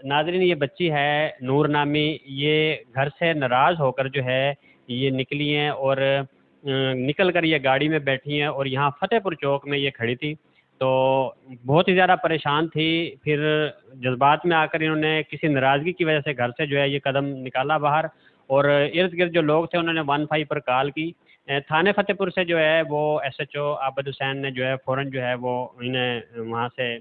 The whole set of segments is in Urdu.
ناظرین یہ بچی ہے نور نامی، یہ گھر سے ناراض ہو کر جو ہے یہ نکلی ہیں اور نکل کر یہ گاڑی میں بیٹھی ہیں اور یہاں فتح پور چوک میں یہ کھڑی تھی، تو بہت ہی زیادہ پریشان تھی. پھر جذبات میں آ کر انہوں نے کسی ناراضگی کی وجہ سے گھر سے جو ہے یہ قدم نکالا باہر، اور ارد گرد جو لوگ تھے انہوں نے 15 پر کال کی. تھانے فتح پور سے جو ہے وہ ایس ایچ او عابد حسین نے جو ہے فوراً جو ہے وہ انہیں وہاں سے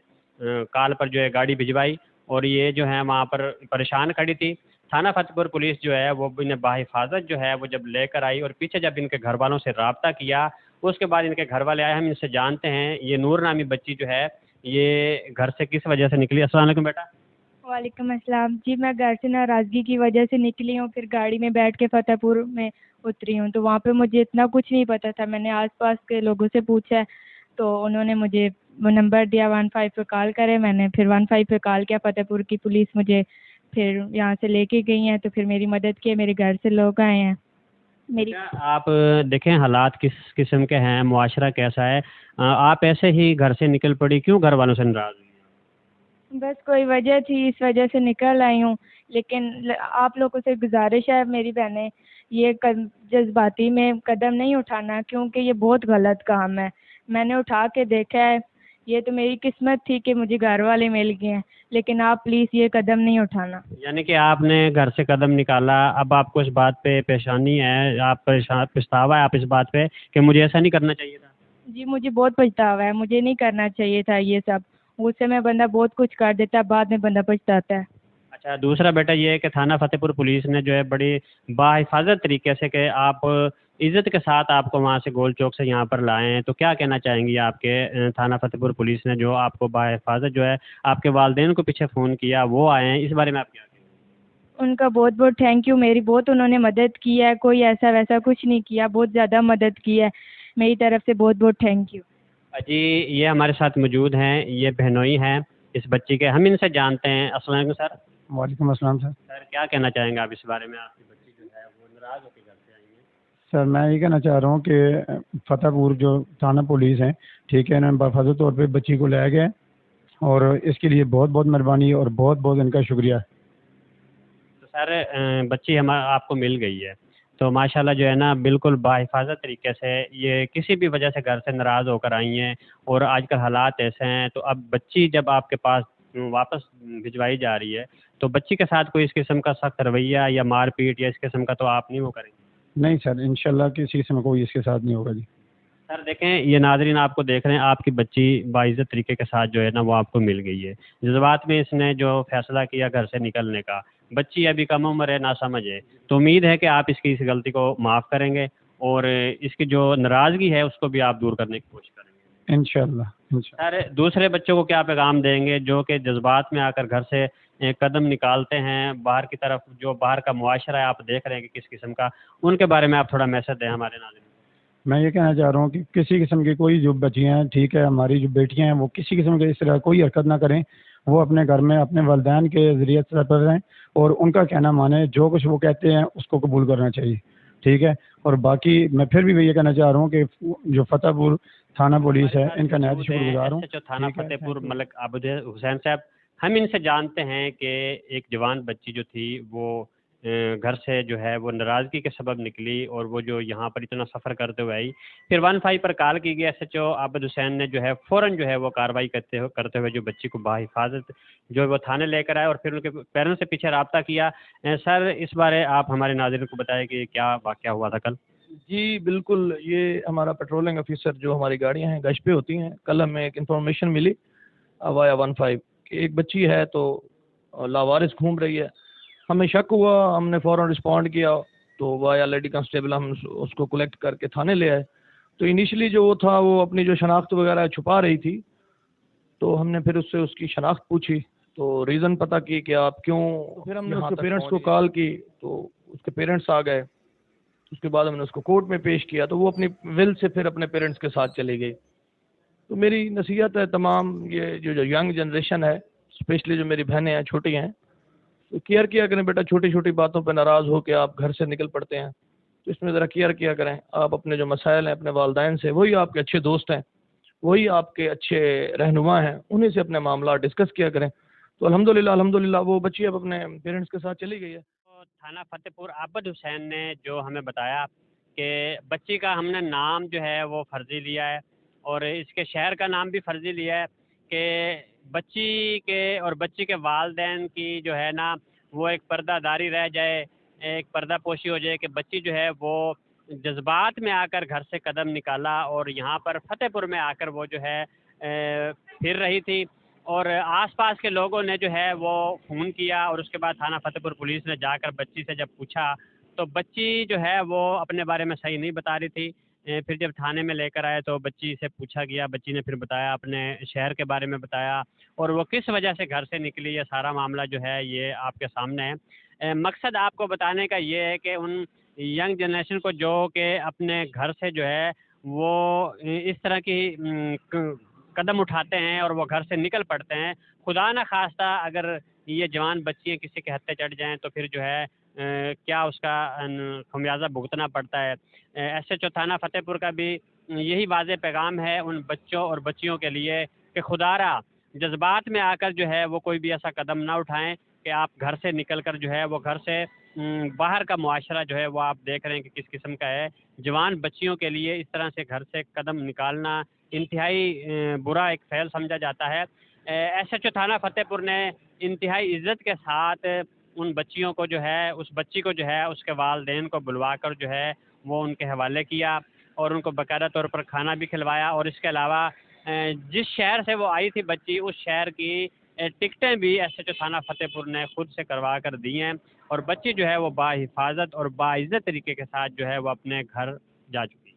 کال پر جو ہے گاڑی بھجوائی، اور یہ جو ہے وہاں پر پریشان کھڑی تھی. تھانہ فتح پور پولیس جو ہے وہ انہیں باحفاظت جو ہے وہ جب لے کر آئی، اور پیچھے جب ان کے گھر والوں سے رابطہ کیا اس کے بعد ان کے گھر والے آئے. ہم ان سے جانتے ہیں یہ نور نامی بچی جو ہے یہ گھر سے کس وجہ سے نکلی. السلام علیکم بیٹا. وعلیکم السلام جی. میں گھر سے ناراضگی کی وجہ سے نکلی ہوں، پھر گاڑی میں بیٹھ کے فتح پور میں اتری ہوں، تو وہاں پہ مجھے اتنا کچھ نہیں پتا تھا. میں نے آس پاس کے لوگوں سے پوچھا تو انہوں نے مجھے وہ نمبر دیا 15 پہ کال کرے. میں نے پھر 15 پہ کال کیا، فتح پور کی پولیس مجھے پھر یہاں سے لے کے گئی ہیں، تو پھر میری مدد کی، میرے گھر سے لوگ آئے ہیں. میری آپ دیکھیں حالات کس قسم کے ہیں، معاشرہ کیسا ہے، آپ ایسے ہی گھر سے نکل پڑی، کیوں گھر والوں سے ناراض ہوئی؟ بس کوئی وجہ تھی، اس وجہ سے نکل آئی ہوں. لیکن آپ لوگوں سے گزارش ہے میری بہنیں، یہ جذباتی میں قدم نہیں اٹھانا، کیونکہ یہ بہت غلط کام ہے. میں نے اٹھا کے دیکھا ہے، یہ تو میری قسمت تھی کہ مجھے گھر والے مل گئے ہیں، لیکن آپ پلیز یہ قدم نہیں اٹھانا. یعنی کہ آپ نے گھر سے قدم نکالا، اب آپ کو اس بات پہ پریشانی ہے، آپ پچھتاوا ہے آپ اس بات پہ کہ مجھے ایسا نہیں کرنا چاہیے تھا؟ جی مجھے بہت پچھتاوا ہے، مجھے نہیں کرنا چاہیے تھا یہ سب. غصے میں بندہ بہت کچھ کر دیتا ہے، بعد میں بندہ پچھتاتا ہے. اچھا، دوسرا بیٹا یہ ہے کہ تھانہ فتح پور پولیس نے جو ہے بڑی باحفاظت طریقے سے کہ آپ عزت کے ساتھ آپ کو وہاں سے گول چوک سے یہاں پر لائے ہیں، تو کیا کہنا چاہیں گی آپ کے تھانہ فتح پور پولیس نے جو آپ کو باحفاظت جو ہے آپ کے والدین کو پیچھے فون کیا وہ آئے ہیں، اس بارے میں آپ کیا کہیں گے؟ ان کا بہت بہت تھینک یو. میری بہت انہوں نے مدد کی ہے، کوئی ایسا ویسا کچھ نہیں کیا، بہت زیادہ مدد کی ہے. میری طرف سے بہت بہت تھینک یو. جی یہ ہمارے ساتھ موجود ہیں، یہ بہنوئی ہیں اس بچی کے، ہم ان سے جانتے ہیں. السلام علیکم سر. وعلیکم السلام سر. سر کیا کہنا چاہیں گے آپ اس بارے میں؟ آپ کی بچی جو ہے وہ ناراض ہو کے گھر سے آئی ہے. سر میں یہ کہنا چاہ رہا ہوں کہ فتح پور جو تھانہ پولیس ہیں، ٹھیک ہے، انہوں نے باحفاظت طور پہ بچی کو لے گئے، اور اس کے لیے بہت بہت مہربانی اور بہت بہت ان کا شکریہ. تو سر بچی آپ کو مل گئی ہے، تو ماشاءاللہ جو ہے نا بالکل باحفاظت طریقے سے، یہ کسی بھی وجہ سے گھر سے ناراض ہو کر آئی ہیں، اور آج کل حالات ایسے ہیں، تو اب بچی جب آپ کے پاس واپس بھجوائی جا رہی ہے تو بچی کے ساتھ کوئی اس قسم کا سخت رویہ یا مار پیٹ یا اس قسم کا تو آپ نہیں وہ کریں گے؟ نہیں سر، انشاءاللہ کسی قسم کوئی اس کے ساتھ نہیں ہوگا جی. سر دیکھیں یہ ناظرین آپ کو دیکھ رہے ہیں، آپ کی بچی باعزت طریقے کے ساتھ جو ہے نا وہ آپ کو مل گئی ہے. جذبات میں اس نے جو فیصلہ کیا گھر سے نکلنے کا، بچی ابھی کم عمر ہے، ناسمجھ ہے، تو امید ہے کہ آپ اس کی اس غلطی کو معاف کریں گے، اور اس کی جو ناراضگی ہے اس کو بھی آپ دور کرنے کی کوشش کریں گے انشاءاللہ. سر دوسرے بچوں کو کیا پیغام دیں گے جو کہ جذبات میں آ کر گھر سے قدم نکالتے ہیں باہر کی طرف، جو باہر کا معاشرہ ہے آپ دیکھ رہے ہیں کہ کس قسم کا، ان کے بارے میں آپ تھوڑا میسج دیں ہمارے ناظرین؟ میں یہ کہنا چاہ رہا ہوں کہ کسی قسم کی کوئی جو بچیاں ہیں، ٹھیک ہے، ہماری جو بیٹیاں ہیں، وہ کسی قسم کے اس طرح کوئی حرکت نہ کریں. وہ اپنے گھر میں اپنے والدین کے ذریعے سے پر رہیں اور ان کا کہنا مانیں، جو کچھ وہ کہتے ہیں اس کو قبول کرنا چاہیے، ٹھیک ہے. اور باقی میں پھر بھی یہ کہنا چاہ رہا ہوں کہ جو فتح پور تھانہ پولیس ہے ان کا نہایت شکر گزار ہوں. تھانہ فتح پور ملک عابد حسین صاحب، ہم ان سے جانتے ہیں کہ ایک جوان بچی جو تھی وہ گھر سے جو ہے وہ ناراضگی کے سبب نکلی، اور وہ جو یہاں پر اتنا سفر کرتے ہوئے آئی، پھر 15 پر کال کی گئی. ایس ایچ او عابد حسین نے جو ہے فوراً جو ہے وہ کارروائی کرتے ہوئے جو بچی کو باحفاظت جو ہے وہ تھانے لے کر آئے، اور پھر ان کے پیرنٹس سے پیچھے رابطہ کیا. سر اس بارے آپ ہمارے ناظرین کو بتائیں کہ کیا واقعہ ہوا تھا کل؟ جی بالکل، یہ ہمارا پیٹرولنگ آفیسر جو ہماری گاڑیاں ہیں گشت پہ ہوتی ہیں، کل ہمیں ایک انفارمیشن ملی وایا 15 کہ ایک بچی ہے تو لاوارث گھوم رہی ہے. ہمیں شک ہوا، ہم نے فوراً رسپونڈ کیا، تو وایا لیڈی کانسٹیبل ہم اس کو کلیکٹ کر کے تھانے لے آئے. تو انیشلی جو وہ تھا وہ اپنی جو شناخت وغیرہ چھپا رہی تھی، تو ہم نے پھر اس سے اس کی شناخت پوچھی، تو ریزن پتہ کی کہ آپ کیوں. پھر ہم نے اس کے پیرنٹس کو کال کی، تو اس کے پیرنٹس آ گئے. اس کے بعد ہم نے اس کو کورٹ میں پیش کیا، تو وہ اپنی ول سے پھر اپنے پیرنٹس کے ساتھ چلی گئی. تو میری نصیحت ہے تمام یہ جو ینگ جنریشن ہے، اسپیشلی جو میری بہنیں ہیں چھوٹی ہیں، تو کیئر کیا کریں بیٹا. چھوٹی چھوٹی باتوں پہ ناراض ہو کے آپ گھر سے نکل پڑتے ہیں، تو اس میں ذرا کیئر کیا کریں. آپ اپنے جو مسائل ہیں اپنے والدین سے، وہی آپ کے اچھے دوست ہیں، وہی آپ کے اچھے رہنما ہیں، انہیں سے اپنے معاملات ڈسکس کیا کریں. تو الحمدللہ وہ بچی اب اپنے پیرنٹس کے ساتھ چلی گئی ہے. تو تھانہ فتح پور عابد حسین نے جو ہمیں بتایا کہ بچی کا ہم نے نام جو ہے وہ فرضی لیا ہے اور اس کے شہر کا نام بھی فرضی لیا ہے کہ بچی کے اور بچی کے والدین کی جو ہے نا وہ ایک پردہ داری رہ جائے، ایک پردہ پوشی ہو جائے کہ بچی جو ہے وہ جذبات میں آ کر گھر سے قدم نکالا اور یہاں پر فتح پور میں آ کر وہ جو ہے پھر رہی تھی اور آس پاس کے لوگوں نے جو ہے وہ فون کیا اور اس کے بعد تھانہ فتح پور پولیس نے جا کر بچی سے جب پوچھا تو بچی جو ہے وہ اپنے بارے میں صحیح نہیں بتا رہی تھی. پھر جب تھانے میں لے کر آئے تو بچی سے پوچھا گیا، بچی نے پھر بتایا، اپنے شہر کے بارے میں بتایا اور وہ کس وجہ سے گھر سے نکلی، یہ سارا معاملہ جو ہے یہ آپ کے سامنے ہے. مقصد آپ کو بتانے کا یہ ہے کہ ان ینگ جنریشن کو جو کہ اپنے گھر سے جو ہے وہ اس طرح کی قدم اٹھاتے ہیں اور وہ گھر سے نکل پڑتے ہیں، خدا نہ خواستہ اگر یہ جوان بچیاں کسی کے ہتھے چڑھ جائیں تو پھر جو ہے کیا اس کا خمیازہ بھگتنا پڑتا ہے. ایس ایچ او تھانہ فتح پور کا بھی یہی واضح پیغام ہے ان بچوں اور بچیوں کے لیے کہ خدا را جذبات میں آ کر جو ہے وہ کوئی بھی ایسا قدم نہ اٹھائیں کہ آپ گھر سے نکل کر جو ہے وہ گھر سے باہر کا معاشرہ جو ہے وہ آپ دیکھ رہے ہیں کہ کس قسم کا ہے. جوان بچیوں کے لیے اس طرح سے گھر سے قدم نکالنا انتہائی برا ایک فعل سمجھا جاتا ہے. ایس ایچ او تھانہ فتح پور نے انتہائی عزت کے ساتھ ان بچیوں کو جو ہے اس بچی کو جو ہے اس کے والدین کو بلوا کر جو ہے وہ ان کے حوالے کیا اور ان کو باقاعدہ طور پر کھانا بھی کھلوایا اور اس کے علاوہ جس شہر سے وہ آئی تھی بچی اس شہر کی ٹکٹیں بھی ایس ایچ او تھانہ فتح پور نے خود سے کروا کر دی ہیں اور بچی جو ہے وہ با حفاظت اور باعزت طریقے کے ساتھ جو ہے وہ اپنے گھر جا چکی.